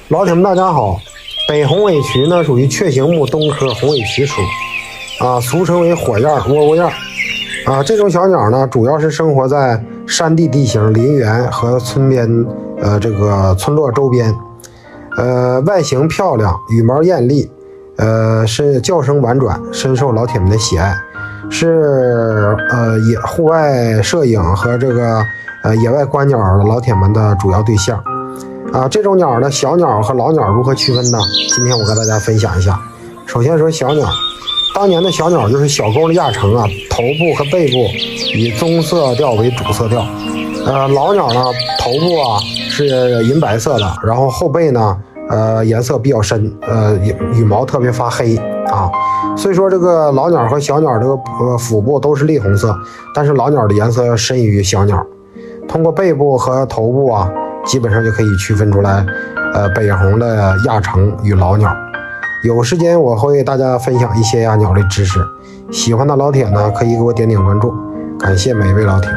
老铁们，大家好。北红尾渠呢，属于雀形目东科红尾渠属，俗称为火焰、窝窝燕。这种小鸟呢，主要是生活在山地地形、林园和村边，这个村落周边。外形漂亮，羽毛艳丽，是叫声婉转，深受老铁们的喜爱，是户外摄影和这个野外观鸟的老铁们的主要对象。这种鸟呢，小鸟和老鸟如何区分呢？今天我跟大家分享一下。首先说小鸟，当年的小鸟就是小钩的亚成头部和背部以棕色调为主色调。老鸟呢，头部是银白色的，然后后背呢，颜色比较深，羽毛特别发黑所以说这个老鸟和小鸟这个腹部都是栗红色，但是老鸟的颜色深于小鸟。通过背部和头部基本上就可以区分出来，北红的亚成与老鸟。有时间我会为大家分享一些鸟类知识，喜欢的老铁呢可以给我点点关注，感谢每一位老铁。